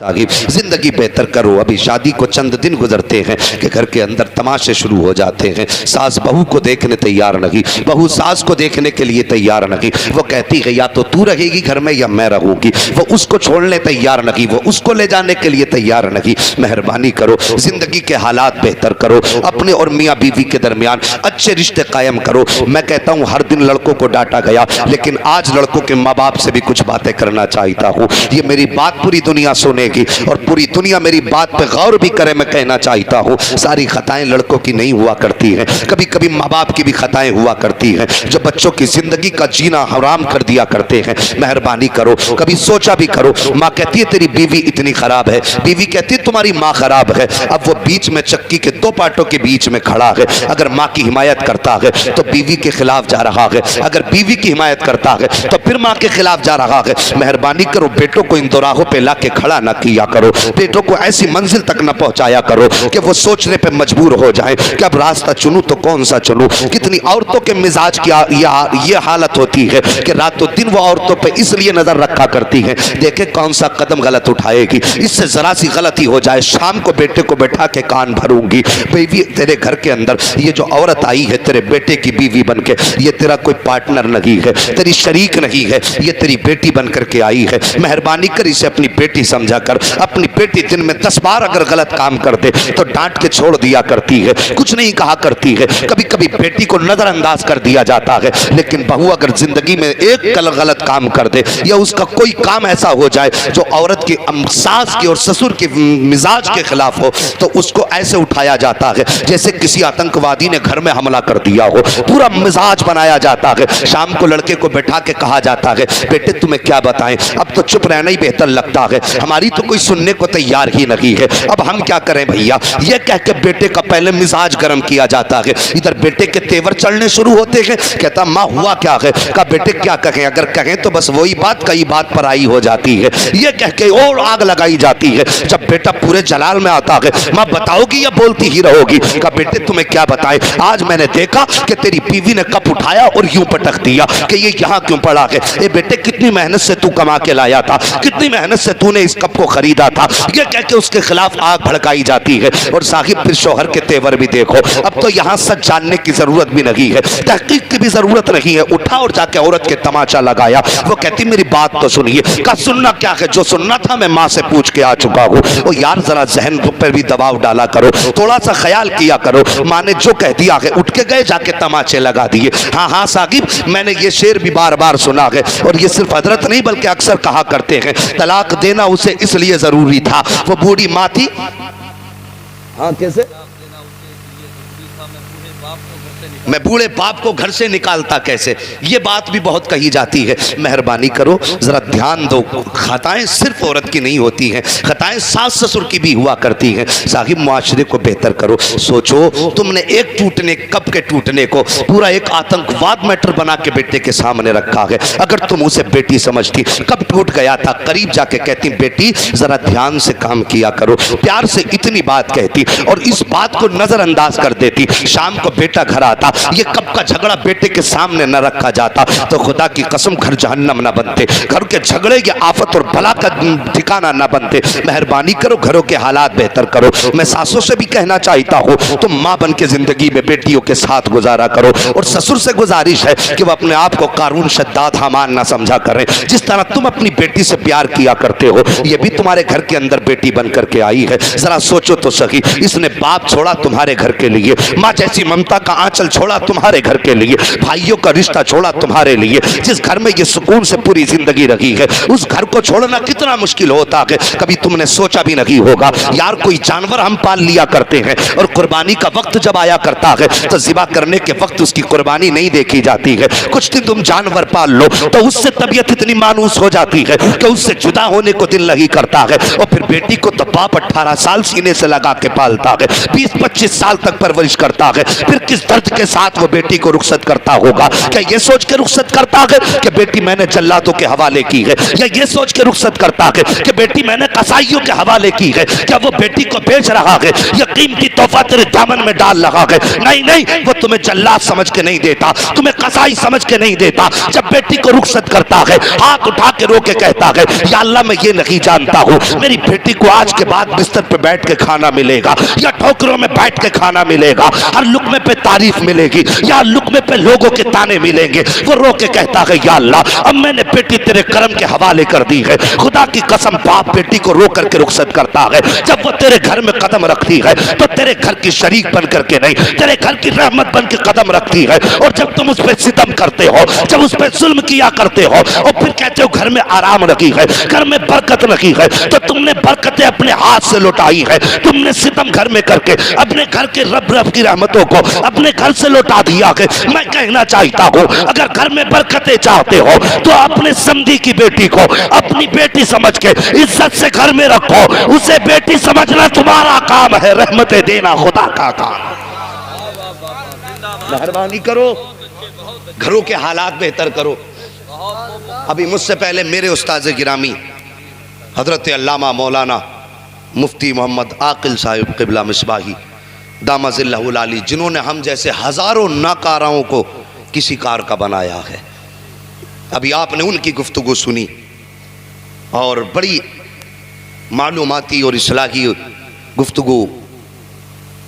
साहिब जिंदगी बेहतर करो। अभी शादी को चंद दिन गुजरते हैं कि घर के अंदर तमाशे शुरू हो जाते हैं। सास बहू को देखने तैयार नहीं, बहू सास को देखने के लिए तैयार नहीं। वो कहती है या तो तू रहेगी घर में या मैं रहूंगी। वो उसको छोड़ने तैयार नहीं, वो उसको ले जाने के लिए तैयार नहीं। मेहरबानी करो, जिंदगी के हालात बेहतर करो, अपने और मियाँ बीवी के दरमियान अच्छे रिश्ते कायम करो। मैं कहता हूँ हर दिन लड़कों को डांटा गया, लेकिन आज लड़कों के माँ बाप से भी कुछ बातें करना चाहता हूँ। ये मेरी बात पूरी दुनिया सुने और पूरी दुनिया मेरी बात पे गौर भी करे। मैं कहना चाहता हूँ सारी खताएं लड़कों की नहीं हुआ करती हैं, कभी कभी माँ बाप की भी खताएं हुआ करती हैं जो बच्चों की जिंदगी का जीना हराम कर दिया करते हैं। मेहरबानी करो, कभी सोचा भी करो। माँ कहती है तेरी बीवी इतनी खराब है, बीवी कहती है तुम्हारी माँ खराब है। अब वो बीच में चक्की के दो पार्टों के बीच में खड़ा है। अगर माँ की हिमायत करता है तो बीवी के खिलाफ जा रहा है, अगर बीवी की हिमायत करता है तो फिर माँ के खिलाफ जा रहा है। मेहरबानी करो, बेटों को इन दोराहों पे ला के खड़ा न किया करो, बेटों को ऐसी मंजिल तक न पहुंचाया करो कि वो सोचने पे मजबूर हो जाएं कि अब रास्ता चुनूं तो कौन सा चुनूं। कितनी औरतों के मिजाज की ये हालत होती है कि रातों दिन वो औरतों पे इसलिए नजर रखा करती है, देखे कौन सा कदम गलत उठाएगी, इससे जरा सी गलती हो जाए शाम को बेटे को बैठा के कान भरूंगी। बीवी तेरे घर के अंदर ये जो औरत आई है तेरे बेटे की बीवी बन के, ये तेरा कोई पार्टनर नहीं है, तेरी शरीक नहीं है, ये तेरी बेटी बन करके आई है। मेहरबानी कर इसे अपनी बेटी समझा कर। अपनी बेटी दिन में 10 बार अगर गलत काम कर दे तो डांट के छोड़ दिया करती है, कुछ नहीं कहा करती है। कभी कभी बेटी को नजरअंदाज कर दिया जाता है, लेकिन बहू अगर जिंदगी में एक गलत काम कर दे या उसका कोई काम ऐसा हो जाए जो औरत की सास की और ससुर के मिजाज के खिलाफ हो तो उसको ऐसे उठाया जाता है जैसे किसी आतंकवादी ने घर में हमला कर दिया हो। पूरा मिजाज बनाया जाता है। शाम को लड़के को बैठा के कहा जाता है बेटे तुम्हें क्या बताएं, अब तो चुप रहना ही बेहतर लगता है, हमारी तो कोई सुनने को तैयार ही नहीं है, अब हम क्या करें भैया। ये कह के बेटे का पहले मिजाज गर्म किया जाता है। इधर बेटे के तेवर चढ़ने शुरू होते हैं। कहता माँ हुआ क्या है, कहा बेटे क्या कहें, अगर कहें तो बस वही बात कई बात पर आई हो जाती है। ये कह के और आग लगाई जाती है। जब बेटा पूरे जलाल में आता है, माँ बताओगी या बोलती ही रहोगी। कहा बेटे तुम्हें क्या बताएं, आज मैंने देखा कि तेरी बीवी ने कप उठाया और यूं पटक दिया कि ये यहाँ क्यों पड़ा है। ए बेटे कितनी मेहनत से तू कमा के लाया था, कितनी मेहनत से तूने इस कप को खरीदा था। ये कह के उसके खिलाफ आग भड़काई जाती है। और साहिब फिर शौहर के तेवर भी देखो, अब तो यहाँ सच जानने की जरूरत भी नहीं है, तहकीक की भी जरूरत नहीं है। उठा और जाके औरत के तमाचा लगाया। वो कहती मेरी बात तो सुनिए। कहा सुनना क्या है, जो सुनना था मैं माँ से पूछ के आ चुका हूँ। और यार जरा जहन पर भी दबाव डाला करो, थोड़ा सा ख्याल किया करो। माँ ने जो कह दिया है उठ के गए जाके तमाचे लगा दिए। हाँ हाँ साहिब मैंने ये शेर भी बार बार सुना है, और ये सिर्फ हजरत नहीं बल्कि अक्सर कहा करते हैं तलाक देना उसे इसलिए जरूरी था, वो बूढ़ी माँ थी। हाँ कैसे, मैं बूढ़े बाप को घर से निकालता कैसे, ये बात भी बहुत कही जाती है। मेहरबानी करो जरा ध्यान दो, खताएं सिर्फ औरत की नहीं होती हैं, खताएं सास ससुर की भी हुआ करती हैं। साहिब मुआशरे को बेहतर करो। सोचो तुमने एक टूटने कब के टूटने को पूरा एक आतंकवाद मैटर बना के बेटे के सामने रखा है। अगर तुम उसे बेटी समझती, कब टूट गया था, करीब जाके कहती बेटी जरा ध्यान से काम किया करो, प्यार से इतनी बात कहती और इस बात को नजरअंदाज कर देती। शाम को बेटा घर आता, ये कब का झगड़ा बेटे के सामने न रखा जाता तो खुदा की कसम घर जहन्नम न बनते, घर के झगड़े ये आफत और बला का ठिकाना न बनते। मेहरबानी करो घरों के हालात बेहतर करो। मैं सासों से भी कहना चाहता हूँ तुम माँ बन के जिंदगी में बेटियों के साथ गुजारा करो। और ससुर से गुजारिश है कि वह अपने आप को कारून शद्दाद हामान न समझा करें। जिस तरह तुम अपनी बेटी से प्यार किया करते हो, ये भी तुम्हारे घर के अंदर बेटी बन करके आई है। जरा सोचो तो सही, इसने बाप छोड़ा तुम्हारे घर के लिए, माँ जैसी ममता का आंचल छोड़ा तुम्हारे घर के लिए, भाइयों का रिश्ता छोड़ा तुम्हारे लिए। जिस घर में ये सुकून से पूरी जिंदगी रही है उस घर को छोड़ना कितना मुश्किल होता है, कभी तुमने सोचा भी नहीं होगा। यार कोई जानवर हम पाल लिया करते हैं और कुर्बानी का वक्त जब आया करता है तो ज़िबा करने के वक्त उसकी कुर्बानी नहीं देखी जाती है। कुछ दिन तुम जानवर पाल लो तो उससे तबीयत इतनी मानूस हो जाती है कि उससे जुदा होने को दिल नहीं करता है। और फिर बेटी को तो बाप 18 साल सीने से लगा के पालता है, 20-25 साल तक परवरिश करता है, फिर किस दर्द के साथ वो बेटी को रुखसत करता होगा? क्या ये सोच के रुखसत करता है कि बेटी मैंने जल्लादों के हवाले की है, या ये सोच के रुखसत करता है कि बेटी मैंने कसाईयों के हवाले की है? क्या वो बेटी को बेच रहा है या कीमती तोहफा तेरे दामन में डाल रहा है? नहीं नहीं, वो तुम्हें जल्लाद समझ के नहीं देता, तुम्हें कसाई समझ के नहीं देता। जब बेटी को रुखसत करता है, हाथ उठा के रो के कहता है, या अल्लाह मैं ये नहीं जानता हूँ मेरी बेटी को आज के बाद बिस्तर पे बैठ के खाना मिलेगा या ठोकरों में बैठ के खाना मिलेगा, हर लुकमे पे तारीफ मिलेगी या लुकमे पे लोगों के ताने मिलेंगे। वो रो के कहता है, या अल्लाह अब मैंने बेटी तेरे करम के हवाले कर दी है। खुदा की कसम, बाप बेटी को रो करके रुखसत करता है। जब वो तेरे घर में कदम रखती है तो तेरे घर की शरीक बन करके नहीं, तेरे घर की रहमत बन के कदम रखती है। और जब तुम उस पर सितम करते हो, जब उस पर जुल्म किया करते हो और फिर कहते हो घर में आराम रखी है, घर में बरकत रखी है, तो तुमने बरकतें अपने हाथ से लौटाई है। तुमने सितम घर में करके अपने घर के रब की रहमतों को अपने घर से लौटा दिया है। मैं कहना चाहता हूँ, अगर घर में बरकतें चाहते हो तो अपने समधी की बेटी को अपनी बेटी समझ के इज्जत से घर में रखो। उसे बेटी समझना तुम्हारा काम है, रहमतें देना खुदा का काम। मेहरबानी करो, घरों के हालात बेहतर करो। अभी मुझसे पहले मेरे उस्ताद गिरामी हजरत अल्लामा मौलाना मुफ्ती मोहम्मद आकिल साहिब क़िबला मिसबाही दामज़िल्लहुल आली, जिन्होंने हम जैसे हज़ारों नाकाराओं को किसी कार का बनाया है, अभी आपने उनकी गुफ्तगू सुनी और बड़ी मालूमाती और इस्लाही गुफ्तगू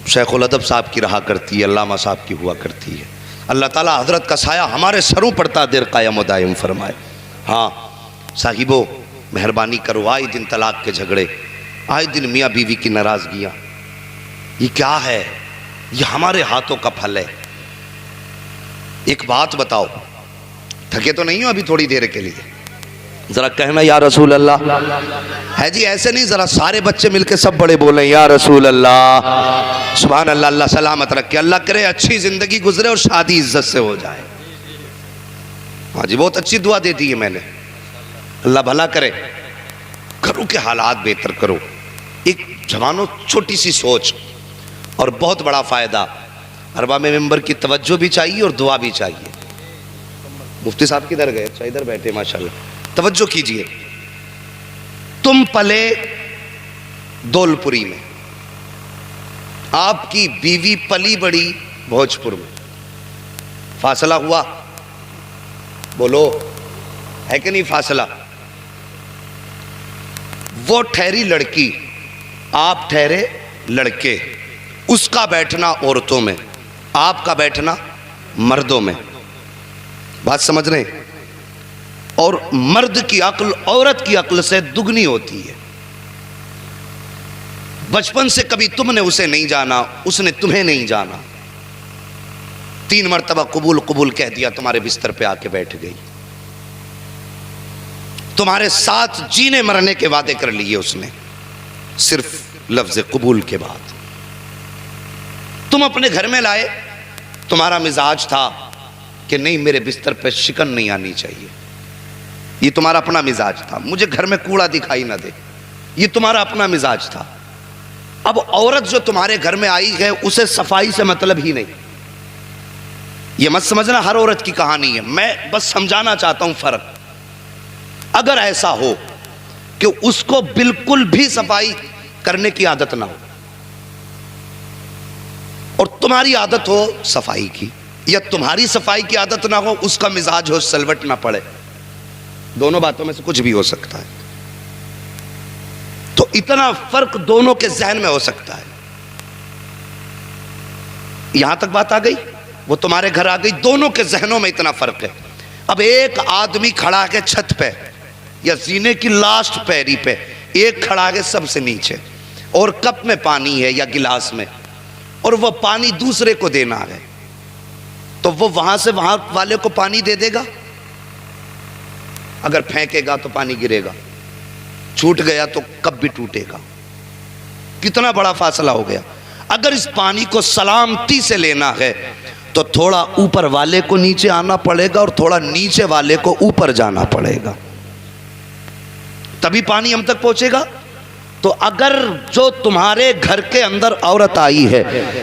शेखुल अदब साहब की रहा करती है, अल्लामा साहब की हुआ करती है। अल्लाह ताला हज़रत का साया हमारे सरों पड़ता देर कायम व दायम फरमाए। हाँ साहिबो, मेहरबानी करो, आए दिन तलाक के झगड़े, आए दिन मियाँ बीवी की नाराज़गियाँ, ये क्या है? ये हमारे हाथों का फल है। एक बात बताओ, थके तो नहीं हो अभी थोड़ी देर के लिए? जरा कहना या रसूल अल्लाह। है जी, ऐसे नहीं, जरा सारे बच्चे मिलके सब बड़े बोले या रसूल अल्लाह। सुभान अल्लाह, अल्लाह सलामत रखे, अल्लाह करे अच्छी जिंदगी गुजरे और शादी इज्जत से हो जाए। हाँ जी, बहुत अच्छी दुआ दे दी है मैंने, अल्लाह भला करे। घरों के हालात बेहतर करो। एक जवानों छोटी सी सोच और बहुत बड़ा फायदा। अरबा में मेंबर की तवज्जो भी चाहिए और दुआ भी चाहिए। मुफ्ती साहब किधर गए? अच्छा इधर बैठे, माशाल्लाह। तवज्जो कीजिए, तुम पले दौलपुरी में, आपकी बीवी पली बड़ी भोजपुर में, फासला हुआ? बोलो, है कि नहीं फासला? वो ठहरी लड़की, आप ठहरे लड़के, उसका बैठना औरतों में, आपका बैठना मर्दों में। बात समझ रहे हैं? और मर्द की अक्ल औरत की अक्ल से दुगनी होती है। बचपन से कभी तुमने उसे नहीं जाना, उसने तुम्हें नहीं जाना, 3 मरतबा कबूल कबूल कह दिया, तुम्हारे बिस्तर पे आके बैठ गई, तुम्हारे साथ जीने मरने के वादे कर लिए उसने, सिर्फ लफ्ज कबूल के बाद। तुम अपने घर में लाए, तुम्हारा मिजाज था कि नहीं मेरे बिस्तर पे शिकन नहीं आनी चाहिए, ये तुम्हारा अपना मिजाज था, मुझे घर में कूड़ा दिखाई ना दे, ये तुम्हारा अपना मिजाज था। अब औरत जो तुम्हारे घर में आई है उसे सफाई से मतलब ही नहीं। ये मत समझना हर औरत की कहानी है, मैं बस समझाना चाहता हूं फर्क। अगर ऐसा हो कि उसको बिल्कुल भी सफाई करने की आदत ना हो और तुम्हारी आदत हो सफाई की, या तुम्हारी सफाई की आदत ना हो, उसका मिजाज हो सलवट ना पड़े, दोनों बातों में से कुछ भी हो सकता है, तो इतना फर्क दोनों के जहन में हो सकता है। यहां तक बात आ गई, वो तुम्हारे घर आ गई, दोनों के जहनों में इतना फर्क है। अब एक आदमी खड़ा है छत पे या जीने की लास्ट पैरी पे, एक खड़ा है सबसे नीचे और कप में पानी है या गिलास में, और वो पानी दूसरे को देना है, तो वो वहां से वहां वाले को पानी दे देगा? अगर फेंकेगा तो पानी गिरेगा, छूट गया तो कब भी टूटेगा। कितना बड़ा फासला हो गया। अगर इस पानी को सलामती से लेना है तो थोड़ा ऊपर वाले को नीचे आना पड़ेगा और थोड़ा नीचे वाले को ऊपर जाना पड़ेगा, तभी पानी हम तक पहुंचेगा। तो अगर जो तुम्हारे घर के अंदर औरत आई है,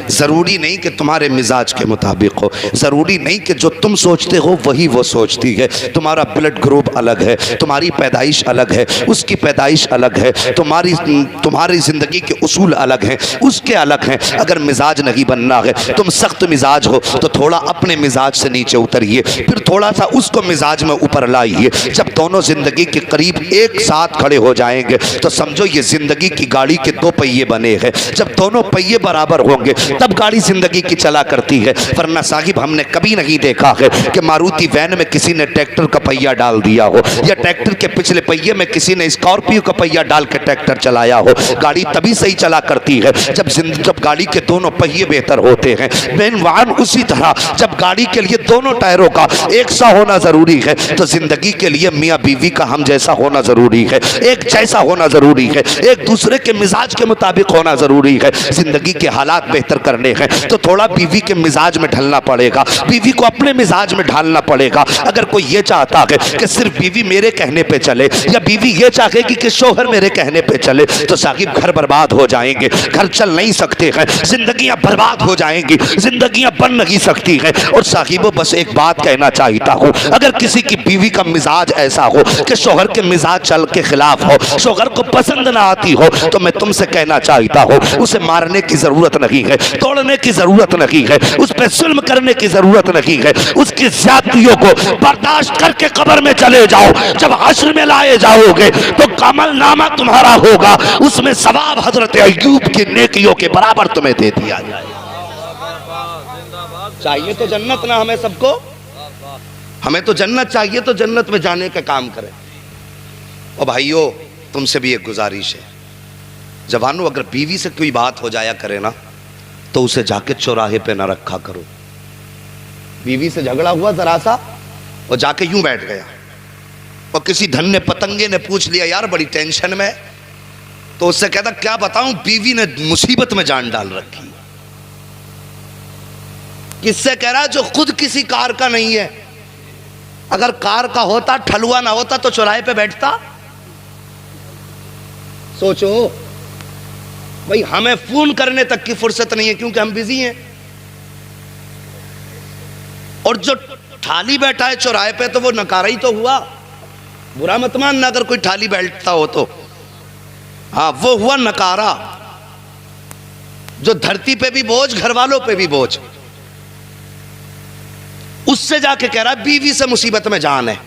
ज़रूरी नहीं कि तुम्हारे मिजाज के मुताबिक हो, ज़रूरी नहीं कि जो तुम सोचते हो वही वो सोचती है। तुम्हारा ब्लड ग्रुप अलग है, तुम्हारी पैदाइश अलग है, उसकी पैदाइश अलग है, तुम्हारी ज़िंदगी के उसूल अलग हैं, उसके अलग हैं। अगर मिजाज नहीं बनना है, तुम सख्त मिजाज हो तो थोड़ा अपने मिजाज से नीचे उतरिए, फिर थोड़ा सा उसको मिजाज में ऊपर लाइए। जब दोनों ज़िंदगी के करीब एक साथ खड़े हो जाएंगे तो समझो ये जिंदगी की गाड़ी के दो पहिए बने हैं। जब दोनों पहिए बराबर होंगे तब गाड़ी जिंदगी की चला करती है। वरना साहिब हमने कभी नहीं देखा है कि मारुति वैन में किसी ने ट्रैक्टर का पहिया डाल दिया हो, या ट्रैक्टर के पिछले पहिए में किसी ने स्कॉर्पियो का पहिया डाल के ट्रैक्टर चलाया हो। गाड़ी तभी सही चला करती है जब गाड़ी के दोनों पहिए बेहतर होते हैं। वाहन उसी तरह जब गाड़ी के लिए दोनों टायरों का एक सा होना जरूरी है, तो जिंदगी के लिए मियाँ बीवी का हम जैसा होना जरूरी है, एक जैसा होना जरूरी है, एक दूसरे के मिजाज के मुताबिक होना जरूरी है। जिंदगी के हालात बेहतर करने हैं तो थोड़ा बीवी के मिजाज में ढलना पड़ेगा, बीवी को अपने मिजाज में ढालना पड़ेगा। अगर कोई ये चाहता है कि सिर्फ बीवी मेरे कहने पे चले, या बीवी ये चाहेगी कि शोहर मेरे कहने पे चले, तो साहिब घर बर्बाद हो जाएंगे, घर चल नहीं सकते हैं, जिंदगियां बर्बाद हो जाएंगी, जिंदगियां बन नहीं सकती हैं। और साहिबों बस एक बात कहना चाहता हूँ, अगर किसी की बीवी का मिजाज ऐसा हो कि शोहर के मिजाज चल के खिलाफ हो, शोहर को पसंद ना आती हो, तो मैं तुमसे कहना चाहता हूँ उसे मारने की जरूरत नहीं है, तोड़ने की जरूरत नहीं है, उस पर जुल्म करने की जरूरत नहीं है। उसकी ज्यादतियों को बर्दाश्त करके कब्र में चले जाओ। जब हश्र में लाए जाओगे तो कमल नामा तुम्हारा होगा, उसमें सवाब हजरत अय्यूब की नेकियों के बराबर तुम्हें दे दिया जाए। चाहिए तो जन्नत ना हमें सबको, हमें तो जन्नत चाहिए, तो जन्नत में जाने का काम करें। और भाइयों तुमसे भी एक गुजारिश है, जवानों अगर बीवी से कोई बात हो जाया करे ना तो उसे जाके चौराहे पे ना रखा करो। बीवी से झगड़ा हुआ जरा सा और जाके यूं बैठ गया, और किसी धन्य पतंगे ने पूछ लिया यार बड़ी टेंशन में, तो उससे कहता क्या बताऊं बीवी ने मुसीबत में जान डाल रखी। किससे कह रहा जो खुद किसी कार का नहीं है। अगर कार का होता, ठलुआ ना होता तो चौराहे पे बैठता। सोचो भाई, हमें फोन करने तक की फुर्सत नहीं है क्योंकि हम बिजी हैं। और जो ठाली बैठा है चौराहे पे तो वो नकारा ही तो हुआ। बुरा मत मानना अगर कोई ठाली बैठता हो तो, हाँ वो हुआ नकारा, जो धरती पे भी बोझ, घर वालों पे भी बोझ। उससे जाके कह रहा बीवी से मुसीबत में जान है।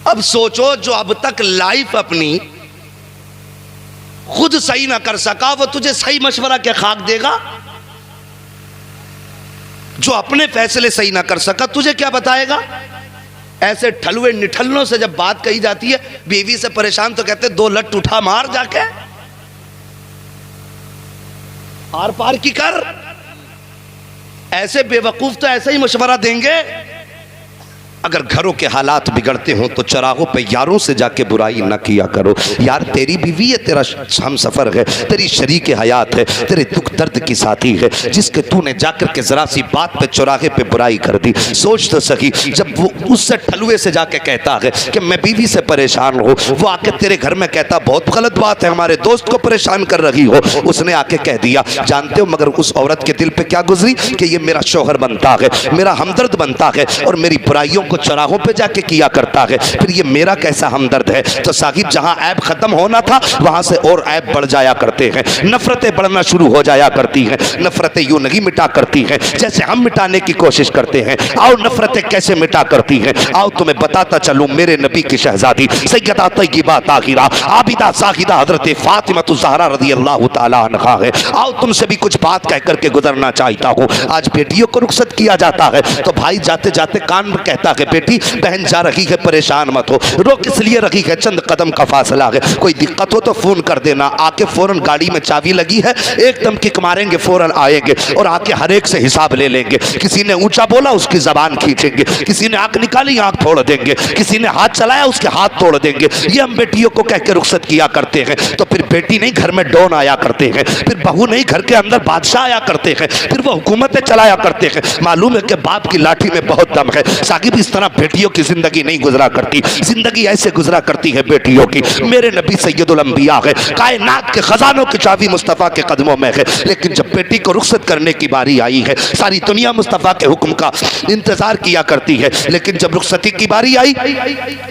अब सोचो जो अब तक लाइफ अपनी खुद सही ना कर सका, वो तुझे सही मशवरा क्या खाक देगा? जो अपने फैसले सही ना कर सका तुझे क्या बताएगा? ऐसे ठलुए निठल्लों से जब बात कही जाती है बीवी से परेशान तो कहते दो लट उठा मार जाके, आर पार की कर। ऐसे बेवकूफ तो ऐसे ही मशवरा देंगे। अगर घरों के हालात बिगड़ते हों तो चौराहों पे यारों से जाके बुराई ना किया करो। यार तेरी बीवी है, तेरा हम सफ़र है, तेरी शरीक हयात है, तेरे दुख दर्द की साथी है, जिसके तूने जाकर के ज़रा सी बात पे चौराहे पे बुराई कर दी। सोच तो सही, जब वो उससे ठलुए से जाके कहता है कि मैं बीवी से परेशान हूँ, वो आके तेरे घर में कहता बहुत गलत बात है, हमारे दोस्त को परेशान कर रही हो, उसने आके कह दिया। जानते हो मगर उस औरत के दिल पे क्या गुजरी कि ये मेरा शौहर बनता है, मेरा हमदर्द बनता है, और मेरी बुराइयों को चौराहों पे जाके किया करता है, फिर ये मेरा कैसा हमदर्द है। तो साहिब जहां ऐब खत्म होना था वहां से और ऐब बढ़ जाया करते हैं, नफरतें बढ़ना शुरू हो जाया करती हैं। नफरतें यूं नहीं मिटा करती हैं जैसे हम मिटाने की कोशिश करते हैं। आओ नफरतें कैसे मिटा करती हैं, आओ तुम्हें बताता चलूं। मेरे नबी की शहजादी सैयदा तय्यबा ताहिरा आबिदा साहिदा हजरत फातिमा ज़हरा रज़ियल्लाहु ताला अन्हा है। आओ तुमसे भी कुछ बात कह करके गुजरना चाहता हूँ। आज बेटियों को रुखसत किया जाता है तो भाई जाते जाते कान में कहता है बेटी बहन जा रही है परेशान मत हो, रोक इसलिए रखी है चंद कदम का फासला है, कोई दिक्कत हो तो फोन कर देना। आके फौरन गाड़ी में चाबी लगी है, एकदम किक मारेंगे फौरन आएंगे और आके हर एक से हिसाब ले लेंगे। किसी ने ऊंचा बोला उसकी जबान खींचेंगे, किसी ने आंख निकाली आंख फोड़ देंगे, किसी ने हाथ चलाया उसके हाथ तोड़ देंगे। ये हम बेटियों को कह के रुखसत किया करते हैं। तो फिर बेटी नहीं घर में डॉन आया करते हैं, फिर बहू नहीं घर के अंदर बादशाह आया करते हैं, फिर वो हुकूमतें चलाया करते हैं। मालूम है कि बाप की लाठी में बहुत दम है। साकिब इस तरह बेटियों की जिंदगी नहीं गुजरा करती, जिंदगी ऐसे गुजरा करती है बेटियों की। मेरे नबी सैयदुल अंबिया है, कायनात के खजानों की चाबी मुस्तफ़ा के कदमों में है, लेकिन जब बेटी को रुखसत करने की बारी आई है, सारी दुनिया मुस्तफ़ा के हुक्म का इंतजार किया करती है, लेकिन जब रुखसती की बारी आई,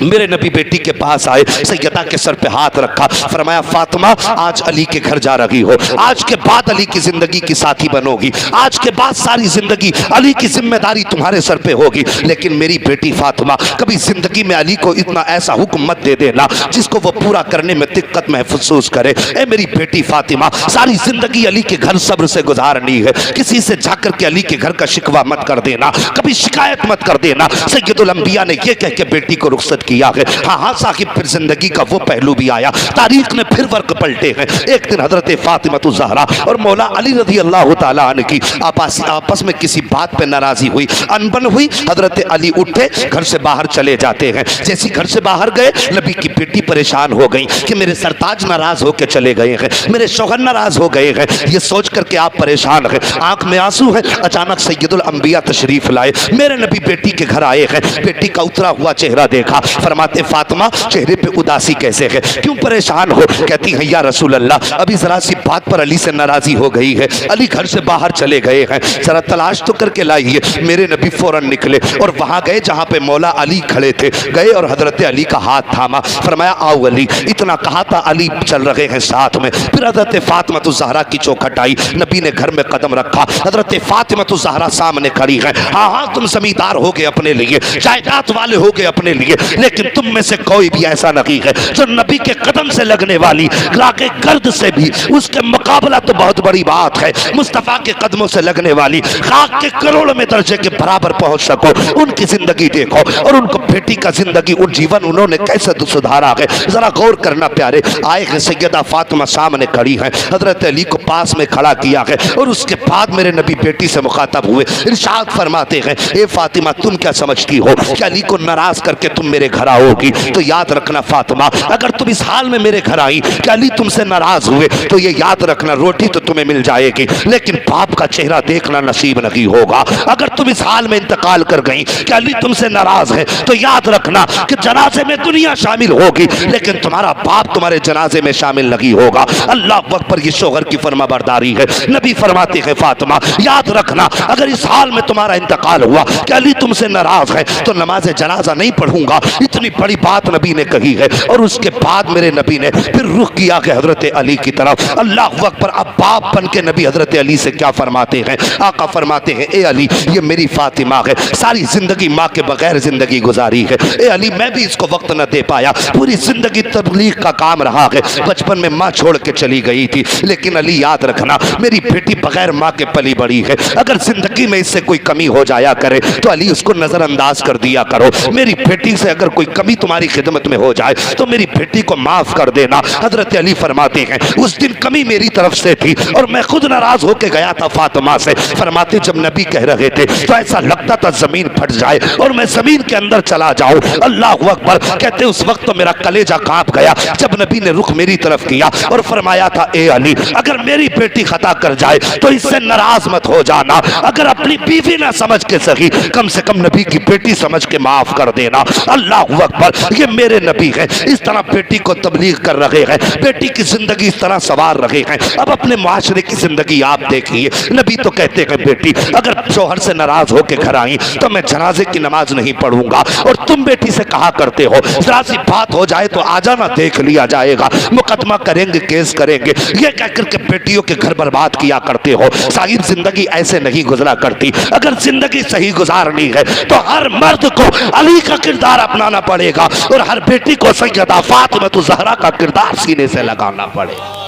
मेरे नबी बेटी के पास आए, सैयदा के सर पे हाथ रखा, फरमाया फातिमा आज अली के घर जा रही हो, आज के बाद अली की जिंदगी की साथी बनोगी, आज के बाद सारी जिंदगी अली की जिम्मेदारी तुम्हारे सर पे होगी, लेकिन मेरी बेटी फातिमा कभी जिंदगी में अली को इतना ऐसा हुक्म मत दे देना जिसको वो पूरा करने में दिक्कत महसूस करे। ए मेरी बेटी फातिमा, सारी जिंदगी अली के घर सब्र से गुजारनी है, किसी से जाकर के अली के घर का शिकवा मत कर देना, कभी शिकायत मत कर देना। सैयदुल अंबिया ने यह कह के बेटी को रुखसत किया है। हाँ हाँ साहिब, फिर जिंदगी का वो पहलू भी आया, तारीख ने फिर वर्क पलटे हैं। एक दिन हजरत फातिमा ज़हरा और मौला अली रज़ी अल्लाह तआला अन्हु की आपस में किसी बात पे नाराजी हुई, अनबन हुई। हजरत अली उठे, घर से बाहर चले जाते हैं। जैसे घर से बाहर गए, नबी की बेटी परेशान हो गई कि मेरे सरताज नाराज होकर चले गए हैं, मेरे शौहर नाराज हो गए हैं। ये सोच करके आप परेशान हैं, आंख में आंसू हैं। अचानक सैयदुल अंबिया तशरीफ लाए, मेरे नबी बेटी के घर आए हैं। बेटी का उतरा हुआ चेहरा देखा, फरमाते फातिमा चेहरे पे उदासी कैसे है, क्यों परेशान हो? कहती है या रसूल अल्लाह, अभी जरा सी बात पर अली से नाराजी हो गई है, अली घर से बाहर चले गए हैं, जरा तलाश तो करके लाइए। मेरे नबी फौरन निकले और वहां गए जहां पे मौला अली खड़े थे। गए और हजरत अली का हाथ थामा, फरमाया आओ अली। इतना कहा था, अली चल रहे हैं साथ में। फिर हजरत फातिमा ज़हरा की चौखट आई, नबी ने घर में कदम रखा, हजरत फातिमा ज़हरा सामने खड़ी है। हाँ हाँ तुम जमींदार हो गए अपने लिए, जायदाद वाले हो गए अपने लिए, लेकिन तुम में से कोई भी ऐसा नहीं है जो नबी के कदम से लगने वाली रागे गर्द से भी उसके मुकाबला तो बहुत बड़ी बात है, मुस्तफ़ा के कदमों से लगने वाली खाक के करोड़ में दर्जे के बराबर पहुंच सको। उनकी जिंदगी देखो और उनको बेटी का जिंदगी, उन जीवन उन्होंने कैसे सुधारा है, जरा गौर करना प्यारे। आए हैं सैयदा फातिमा सामने खड़ी है, हजरत अली को पास में खड़ा किया है और उसके बाद मेरे नबी बेटी से मुखातब हुए, इरशाद फरमाते हैं ए फातिमा तुम क्या समझती हो कि अली को नाराज करके तुम मेरे घर आओगी? तो याद रखना फातिमा, अगर तुम इस हाल में मेरे घर आई कि अली तुमसे नाराज हुए तो ये याद रखना रोटी तो तुम्हें मिल जाएगी, लेकिन बाप का चेहरा देखना नसीब नहीं होगा। अगर तुम इस हाल में इंतकाल कर गई कि अली तुमसे नाराज है तो याद रखना कि जनाजे में दुनिया शामिल होगी, लेकिन तुम्हारा बाप तुम्हारे जनाजे में शामिल नहीं होगा। अल्लाह अकबर, ये शोहर की फरमाबरदारी है। नबी फरमाते हैं फातिमा याद रखना, अगर इस हाल में तुम्हारा इंतकाल हुआ कि अली तुमसे नाराज है तो नमाज जनाजा नहीं पढ़ूंगा। इतनी बड़ी बात नबी ने कही है और उसके बाद मेरे नबी ने फिर रुख किया कि हजरत अली की तरफ। अल्लाह अकबर, अब बाप बन के नबी हजरत अली से क्या फरमाते हैं? आका फरमाते हैं ए अली, ये मेरी फातिमा है, सारी जिंदगी माँ के बगैर जिंदगी गुजारी है। ए अली, मैं भी इसको वक्त न दे पाया, पूरी जिंदगी तबलीग का काम रहा है, बचपन में माँ छोड़ के चली गई थी, लेकिन अली याद रखना मेरी बेटी बगैर माँ के पली बड़ी है। अगर जिंदगी में इससे कोई कमी हो जाया करे तो अली उसको नजरअंदाज कर दिया करो। मेरी बेटी से अगर कोई कमी तुम्हारी खिदमत में हो जाए तो मेरी बेटी को माफ कर देना। हजरत अली फरमाते हैं उस दिन कमी मेरी तरफ से थी और मैं खुद नाराज होकर गया था फातिमा से। फरमाते जब नबी कह रहे थे तो ऐसा लगता था जमीन फट जाए और मैं जमीन के अंदर चला जाऊं। अल्लाह अकबर, कहते उस वक्त तो मेरा कलेजा कांप गया जब नबी ने रुख मेरी तरफ किया और फरमाया था ए अली, अगर मेरी बेटी खता कर जाए तो इससे नाराज मत हो जाना, अगर अपनी बीवी ना समझ के सही कम से कम नबी की बेटी समझ के माफ कर देना। अल्लाह अकबर, ये मेरे नबी है, इस तरह बेटी को तबलीग कर रहे हैं, बेटी की जिंदगी इस तरह सवार रहे हैं। अब अपने माशरे की जिंदगी आप देखिए, नबी तो कहते हैं बेटी अगर शौहर से नाराज होकर घर आई तो मैं जनाजे की नमाज नहीं पढ़ूंगा, और तुम बेटी से कहा करते हो जरा सी बात हो जाए तो आ जाना, देख लिया जाएगा, मुकदमा करेंगे, केस करेंगे, ये कहकर के बेटियों के घर बर्बाद किया करते हो। साहिब जिंदगी ऐसे नहीं गुजरा करती, अगर जिंदगी सही गुजारनी है तो हर मर्द को अली का किरदार अपनाना पड़ेगा और हर बेटी को सैयदा फातिमा ज़हरा का किरदार सीने से लगाना पड़ेगा।